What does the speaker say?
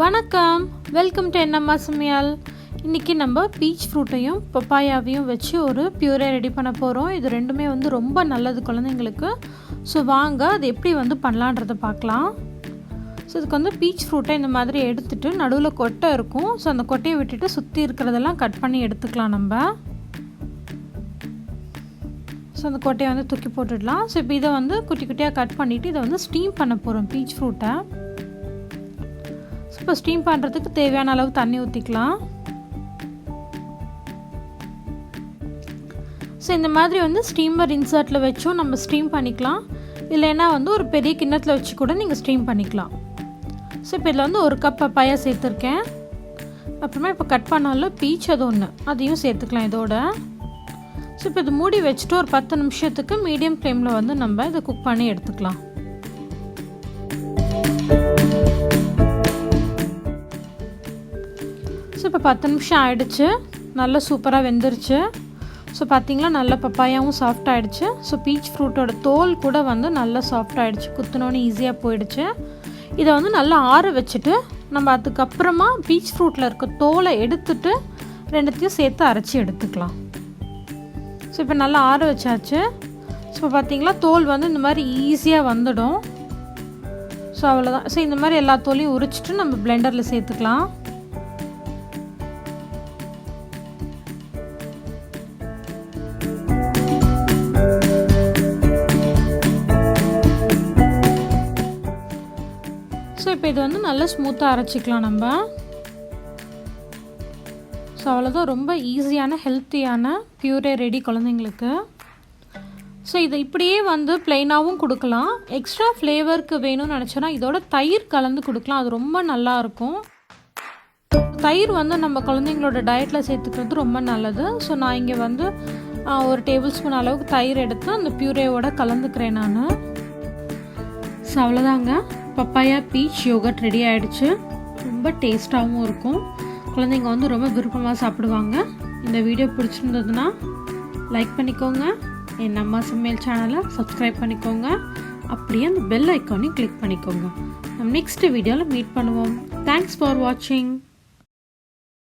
வணக்கம், welcome to Amma Samayal. இன்றைக்கி நம்ம பீச் ஃப்ரூட்டையும் பப்பாயாவையும் வச்சு ஒரு பியூரே ரெடி பண்ண போகிறோம். இது ரெண்டுமே ரொம்ப நல்லது குழந்தைங்களுக்கு. ஸோ வாங்க அது எப்படி பண்ணலான்றதை பார்க்கலாம். ஸோ இதுக்கு பீச் ஃப்ரூட்டை இந்த மாதிரி எடுத்துகிட்டு நடுவில் கொட்டை இருக்கும். ஸோ அந்த கொட்டையை விட்டுட்டு சுற்றி இருக்கிறதெல்லாம் கட் பண்ணி எடுத்துக்கலாம் நம்ம. ஸோ அந்த கொட்டையை தூக்கி போட்டுடலாம். ஸோ இப்போ இதை குட்டி குட்டியாக கட் பண்ணிவிட்டு இதை ஸ்டீம் பண்ண போகிறோம் பீச் ஃப்ரூட்டை. இப்போ ஸ்டீம் பண்ணுறதுக்கு தேவையான அளவு தண்ணி ஊற்றிக்கலாம். ஸோ இந்த மாதிரி ஸ்டீமர் இன்சர்ட்டில் வச்சும் நம்ம ஸ்டீம் பண்ணிக்கலாம். இல்லைன்னா ஒரு பெரிய கிண்ணத்தில் வச்சு கூட நீங்கள் ஸ்டீம் பண்ணிக்கலாம். ஸோ இப்போ இதில் ஒரு கப் பப்பாயா சேர்த்துருக்கேன். அப்புறமா இப்போ கட் பண்ணாலும் பீச் அது ஒன்று, அதையும் சேர்த்துக்கலாம் இதோட. ஸோ இப்போ இது மூடி வச்சுட்டு ஒரு 10 நிமிஷத்துக்கு மீடியம் ஃப்ளேமில் நம்ம இதை குக் பண்ணி எடுத்துக்கலாம். ஸோ இப்போ 10 நிமிஷம் ஆகிடுச்சு, நல்லா சூப்பராக வெந்துருச்சு. ஸோ பார்த்திங்களா, நல்லா பப்பாயாவும் சாஃப்ட் ஆகிடுச்சு. ஸோ பீச் ஃப்ரூட்டோட தோல் கூட நல்லா சாஃப்ட் ஆகிடுச்சு, குத்துனோன்னு ஈஸியாக போயிடுச்சு. இதை நல்லா ஆற வச்சுட்டு நம்ம அதுக்கப்புறமா பீச் ஃப்ரூட்டில் இருக்க தோலை எடுத்துட்டு ரெண்டுத்தையும் சேர்த்து அரைச்சி எடுத்துக்கலாம். ஸோ இப்போ நல்லா ஆற வச்சாச்சு. ஸோ பார்த்திங்களா, தோல் இந்த மாதிரி ஈஸியாக வந்துடும். ஸோ அவ்வளோதான். ஸோ இந்த மாதிரி எல்லா தோலையும் உரிச்சிட்டு நம்ம பிளெண்டரில் சேர்த்துக்கலாம். ஸோ இப்போ இது நல்லா ஸ்மூத்தாக அரைச்சிக்கலாம் நம்ம. ஸோ அவ்வளோதான், ரொம்ப ஈஸியான ஹெல்த்தியான பியூரே ரெடி குழந்தைங்களுக்கு. ஸோ இதை இப்படியே ப்ளைனாகவும் கொடுக்கலாம். எக்ஸ்ட்ரா ஃப்ளேவருக்கு வேணும்னு நினச்சோன்னா இதோட தயிர் கலந்து கொடுக்கலாம், அது ரொம்ப நல்லாயிருக்கும். தயிர் நம்ம குழந்தைங்களோட டயட்டில் சேர்த்துக்கிறது ரொம்ப நல்லது. ஸோ நான் இங்கே ஒரு டேபிள் ஸ்பூன் அளவுக்கு தயிர் எடுத்து அந்த பியூரேவோட கலந்துக்கிறேன் நான். ஸோ அவ்வளோதாங்க, பப்பாயா பீச் யோகர்ட் ரெடி ஆகிடுச்சு. ரொம்ப டேஸ்ட்டாகவும் இருக்கும். குழந்தைங்க ரொம்ப விருப்பமாக சாப்பிடுவாங்க. இந்த வீடியோ பிடிச்சிருந்ததுன்னா லைக் பண்ணிக்கோங்க, என் அம்மா சமையல் சேனலை சப்ஸ்கிரைப் பண்ணிக்கோங்க, அப்படியே அந்த பெல் ஐக்கானையும் கிளிக் பண்ணிக்கோங்க. நம்ம நெக்ஸ்ட் வீடியோவில் மீட் பண்ணுவோம். தேங்க்ஸ் ஃபார் வாட்சிங்.